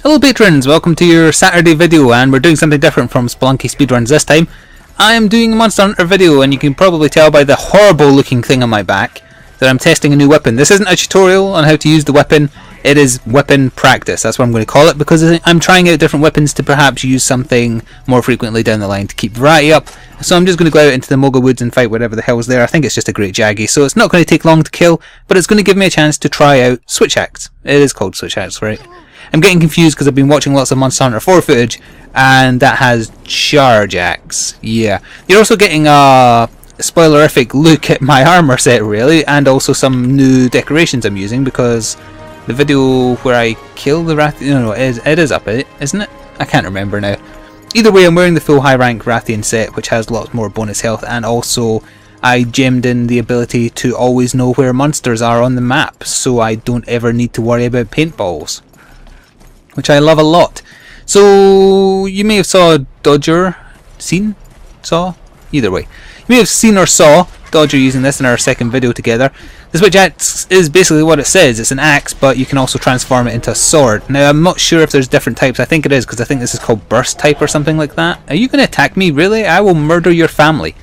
Hello patrons, welcome to your Saturday video, and we're doing something different from Spelunky speedruns this time. I am doing a Monster Hunter video, and you can probably tell by the horrible looking thing on my back that I'm testing a new weapon. This isn't a tutorial on how to use the weapon, it is weapon practice. That's what I'm going to call it, because I'm trying out different weapons to perhaps use something more frequently down the line to keep variety up. So I'm just going to go out into the Moga Woods and fight whatever the hell is there. I think it's just a great Jaggy, so it's not going to take long to kill, but it's going to give me a chance to try out Switch Axe. It is called Switch Axe, right? I'm getting confused because I've been watching lots of Monster Hunter 4 footage, and that has Charge Axe. Yeah. You're also getting a spoilerific look at my armor set, really, and also some new decorations I'm using, because the video where I kill the Rathian... No, it is up, isn't it? I can't remember now. Either way, I'm wearing the full high rank Rathian set, which has lots more bonus health, and also I gemmed in the ability to always know where monsters are on the map, so I don't ever need to worry about paintballs, which I love a lot. So you may have saw Dodger, either way. You may have seen or saw Dodger using this in our second video together. The Switch Axe is basically what it says. It's an axe, but you can also transform it into a sword. Now I'm not sure if there's different types. I think it is, because I think this is called burst type or something like that. Are you going to attack me? Really? I will murder your family.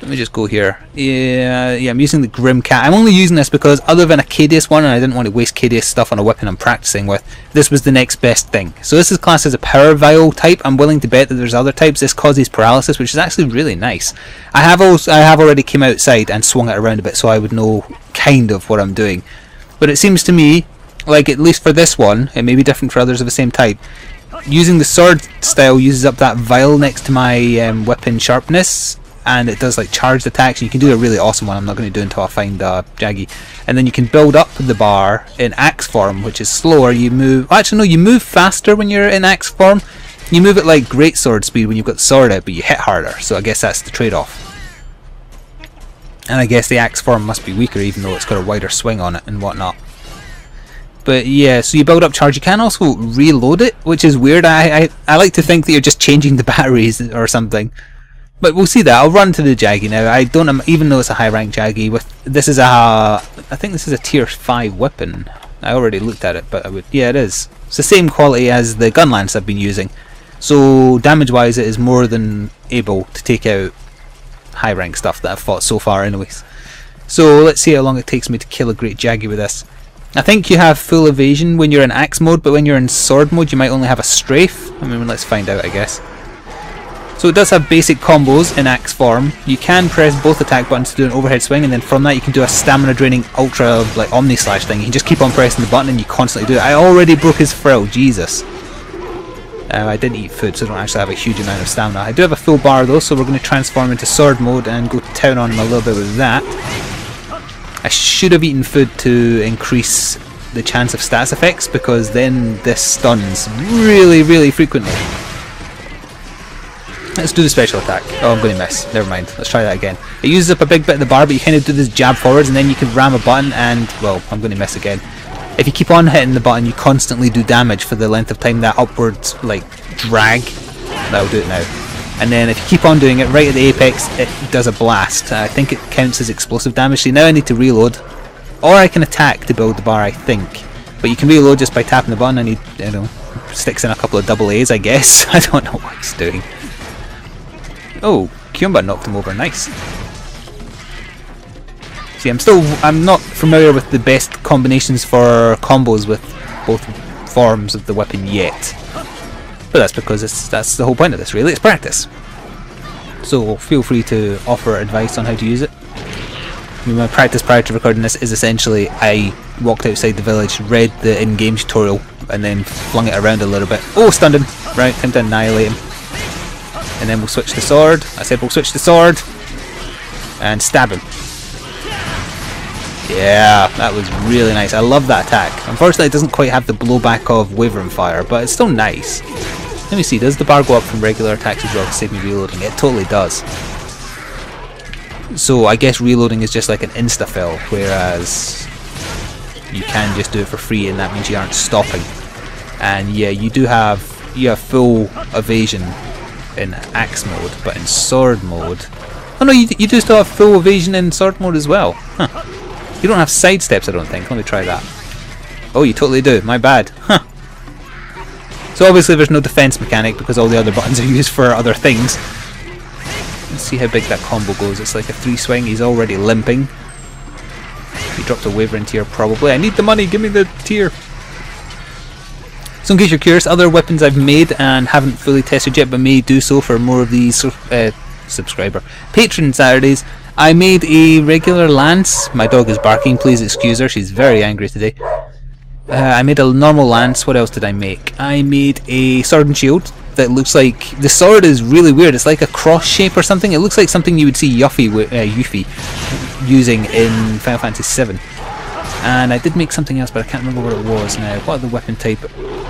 Let me just go here. Yeah, I'm using the Grim Cat. I'm only using this because other than a Cadius one, and I didn't want to waste Cadius stuff on a weapon I'm practicing with, this was the next best thing. So this is classed as a Power Vial type. I'm willing to bet that there's other types. This causes paralysis, which is actually really nice. I have already came outside and swung it around a bit, so I would know kind of what I'm doing. But it seems to me, like at least for this one, it may be different for others of the same type, using the sword style uses up that vial next to my weapon sharpness, and it does like charged attacks. You can do a really awesome one I'm not going to do until I find Jaggy. And then you can build up the bar in axe form, which is slower. You move... Actually no, you move faster when you're in axe form. You move at like greatsword speed when you've got the sword out, but you hit harder. So I guess that's the trade-off. And I guess the axe form must be weaker, even though it's got a wider swing on it and whatnot. But yeah, so you build up charge. You can also reload it, which is weird. I like to think that you're just changing the batteries or something. But we'll see that. I'll run to the Jaggy now. I don't even though it's a high rank Jaggy. I think this is a tier 5 weapon. I already looked at it, but yeah, it is. It's the same quality as the gun lance I've been using. So damage wise, it is more than able to take out high rank stuff that I've fought so far, anyways. So let's see how long it takes me to kill a great Jaggy with this. I think you have full evasion when you're in axe mode, but when you're in sword mode, you might only have a strafe. I mean, let's find out, I guess. So it does have basic combos in axe form. You can press both attack buttons to do an overhead swing, and then from that you can do a stamina draining ultra like omni slash thing. You can just keep on pressing the button and you constantly do it. I already broke his frill, Jesus. I didn't eat food, so I don't actually have a huge amount of stamina. I do have a full bar though, so we're going to transform into sword mode and go to town on him a little bit with that. I should have eaten food to increase the chance of stats effects, because then this stuns really, really frequently. Let's do the special attack. Oh, I'm going to miss. Never mind. Let's try that again. It uses up a big bit of the bar, but you kind of do this jab forwards, and then you can ram a button, and, well, I'm going to miss again. If you keep on hitting the button, you constantly do damage for the length of time that upwards, like, drag. That'll do it now. And then if you keep on doing it, right at the apex, it does a blast. I think it counts as explosive damage. See, now I need to reload. Or I can attack to build the bar, I think. But you can reload just by tapping the button. I need, sticks in a couple of double A's, I guess. I don't know what he's doing. Oh, Kyumba knocked him over, nice. See, I'm not familiar with the best combinations for combos with both forms of the weapon yet. But that's because that's the whole point of this, really. It's practice. So feel free to offer advice on how to use it. I mean, my practice prior to recording this is essentially I walked outside the village, read the in-game tutorial, and then flung it around a little bit. Oh, stunned him! Right, time to annihilate him. And then we'll switch the sword. I said we'll switch the sword. And stab him. Yeah, that was really nice. I love that attack. Unfortunately, it doesn't quite have the blowback of Wavering Fire, but it's still nice. Let me see, does the bar go up from regular attacks as well to save me reloading? It totally does. So I guess reloading is just like an insta-fill, whereas you can just do it for free, and that means you aren't stopping. And yeah, you have full evasion in axe mode, but in sword mode... Oh no, you do still have full evasion in sword mode as well. Huh. You don't have sidesteps, I don't think. Let me try that. Oh, you totally do. My bad. Huh. So obviously there's no defense mechanic because all the other buttons are used for other things. Let's see how big that combo goes. It's like a 3 swing. He's already limping. He dropped a Wyvern tier probably. I need the money, give me the tier. So in case you're curious, other weapons I've made and haven't fully tested yet, but may do so for more of these subscriber Patron Saturdays. I made a regular lance. My dog is barking, please excuse her, she's very angry today. I made a normal lance. What else did I make? I made a sword and shield that looks like... The sword is really weird, it's like a cross shape or something. It looks like something you would see Yuffie using in Final Fantasy VII. And I did make something else, but I can't remember what it was now. What other weapon type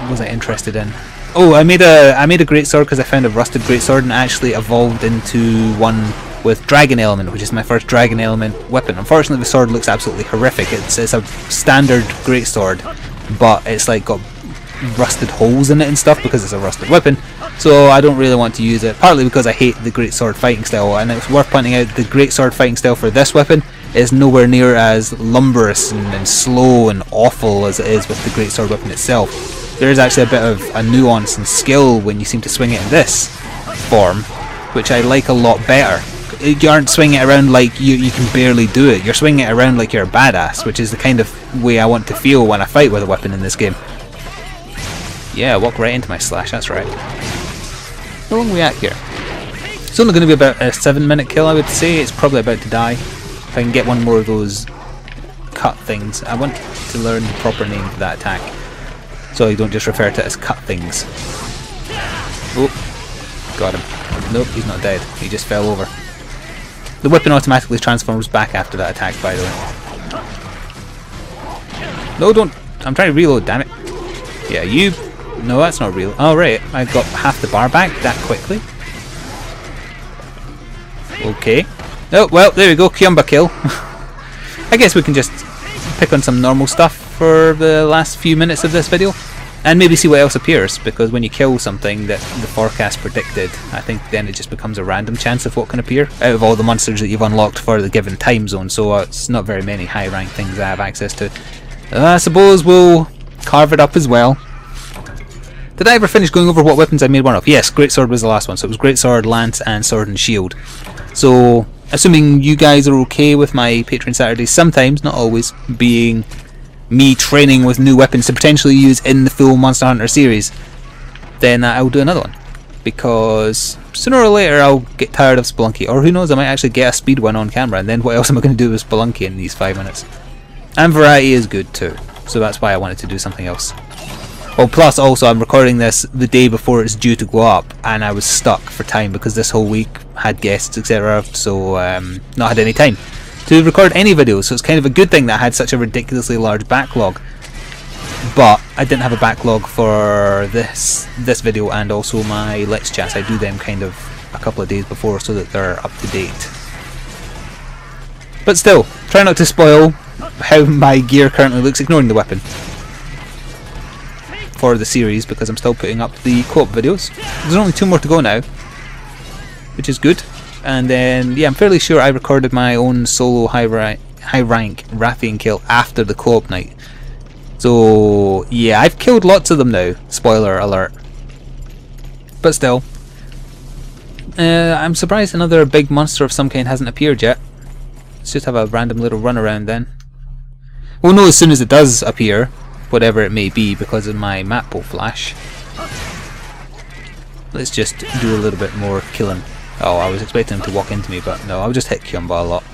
was I interested in? Oh, I made a greatsword because I found a rusted greatsword and actually evolved into one with dragon element, which is my first dragon element weapon. Unfortunately, the sword looks absolutely horrific. It's a standard greatsword, but it's like got rusted holes in it and stuff because it's a rusted weapon. So I don't really want to use it, partly because I hate the greatsword fighting style, and it's worth pointing out the greatsword fighting style for this weapon is nowhere near as lumberous and slow and awful as it is with the greatsword weapon itself. There is actually a bit of a nuance and skill when you seem to swing it in this form, which I like a lot better. You aren't swinging it around like you can barely do it. You're swinging it around like you're a badass, which is the kind of way I want to feel when I fight with a weapon in this game. Yeah, walk right into my slash, that's right. How long are we at here? It's only going to be about a 7-minute kill, I would say. It's probably about to die. If I can get one more of those cut things. I want to learn the proper name for that attack, so you don't just refer to it as cut things. Oh, got him. Nope, he's not dead. He just fell over. The weapon automatically transforms back after that attack, by the way. No, don't. I'm trying to reload, damn it. Yeah, you... No, that's not real. Oh, right. I got half the bar back that quickly. Okay. Oh, well, there we go. Kyumba kill. I guess we can just pick on some normal stuff for the last few minutes of this video. And maybe see what else appears, because when you kill something that the forecast predicted, I think then it just becomes a random chance of what can appear out of all the monsters that you've unlocked for the given time zone, so it's not very many high rank things I have access to. I suppose we'll carve it up as well. Did I ever finish going over what weapons I made one of? Yes, greatsword was the last one, so it was greatsword, lance and sword and shield. So, assuming you guys are okay with my Patron Saturdays sometimes, not always, being me training with new weapons to potentially use in the full Monster Hunter series, then I'll do another one, because sooner or later I'll get tired of Spelunky, or who knows, I might actually get a speed one on camera, and then what else am I going to do with Spelunky in these 5 minutes? And variety is good too, so that's why I wanted to do something else. Well, plus also I'm recording this the day before it's due to go up, and I was stuck for time because this whole week had guests, etc, so not had any time to record any videos, so it's kind of a good thing that I had such a ridiculously large backlog. But I didn't have a backlog for this video and also my Let's Chats. I do them kind of a couple of days before so that they're up to date. But still, try not to spoil how my gear currently looks, ignoring the weapon, for the series, because I'm still putting up the co-op videos. There's only 2 more to go now, which is good. And then, yeah, I'm fairly sure I recorded my own solo high rank Rathian kill after the co-op night. So, yeah, I've killed lots of them now. Spoiler alert. But still, I'm surprised another big monster of some kind hasn't appeared yet. Let's just have a random little run around then. We'll know as soon as it does appear, whatever it may be, because of my map will flash. Let's just do a little bit more killing. Oh, I was expecting him to walk into me, but no, I'll just hit Kyumba a lot.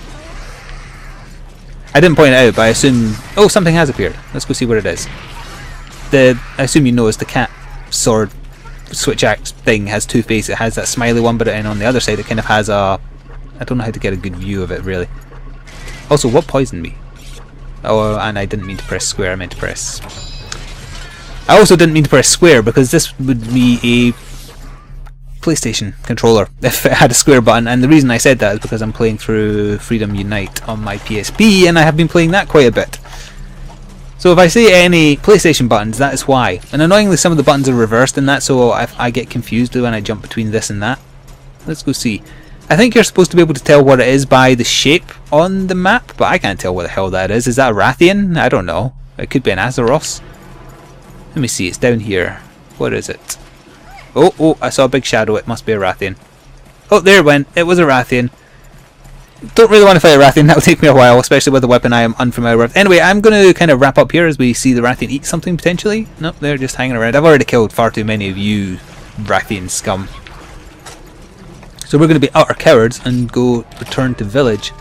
I didn't point it out, but I assume... Oh, something has appeared. Let's go see what it is. I assume you noticed the cat sword switch axe thing has 2 faces. It has that smiley one, but then on the other side it kind of has a... I don't know how to get a good view of it, really. Also, what poisoned me? Oh, and I didn't mean to press square, I meant to press... I also didn't mean to press square, because this would be a PlayStation controller if it had a square button, and the reason I said that is because I'm playing through Freedom Unite on my PSP, and I have been playing that quite a bit. So if I say any PlayStation buttons, that is why. And annoyingly some of the buttons are reversed in that, so I get confused when I jump between this and that. Let's go see. I think you're supposed to be able to tell what it is by the shape on the map, but I can't tell what the hell that is. Is that a Rathian? I don't know. It could be an Azeroth. Let me see, it's down here. What is it? Oh, I saw a big shadow. It must be a Rathian. Oh, there it went. It was a Rathian. Don't really want to fight a Rathian. That'll take me a while, especially with a weapon I am unfamiliar with. Anyway, I'm going to kind of wrap up here as we see the Rathian eat something potentially. Nope, they're just hanging around. I've already killed far too many of you Rathian scum. So we're going to be utter cowards and go return to village.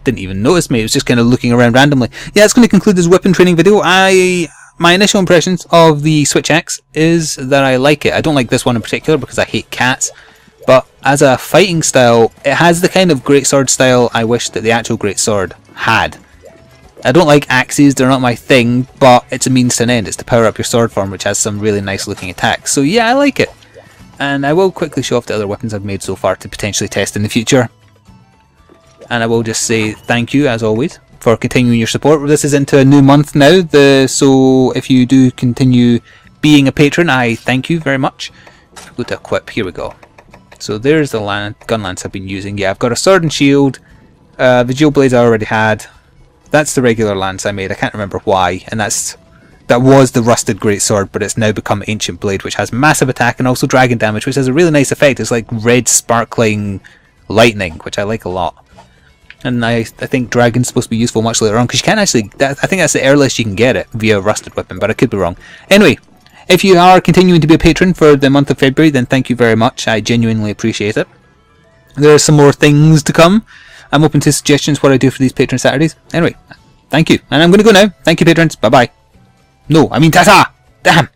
Didn't even notice me. It was just kind of looking around randomly. Yeah, it's going to conclude this weapon training video. My initial impressions of the Switch Axe is that I like it. I don't like this one in particular because I hate cats. But as a fighting style, it has the kind of greatsword style I wish that the actual greatsword had. I don't like axes, they're not my thing, but it's a means to an end. It's to power up your sword form, which has some really nice looking attacks. So yeah, I like it. And I will quickly show off the other weapons I've made so far to potentially test in the future. And I will just say thank you, as always, for continuing your support. This is into a new month now, so if you do continue being a patron, I thank you very much. Go to equip, here we go. So there's the gun lance I've been using. Yeah, I've got a sword and shield. The dual blades I already had. That's the regular lance I made. I can't remember why. And that was the rusted greatsword, but it's now become ancient blade, which has massive attack and also dragon damage, which has a really nice effect. It's like red sparkling lightning, which I like a lot. And I think dragon's supposed to be useful much later on, because you can't actually... I think that's the earliest you can get it via a rusted weapon, but I could be wrong. Anyway. If you are continuing to be a patron for the month of February, then thank you very much. I genuinely appreciate it. There are some more things to come. I'm open to suggestions what I do for these Patron Saturdays. Anyway, thank you. And I'm going to go now. Thank you, patrons. Bye-bye. No, I mean ta-ta! Damn!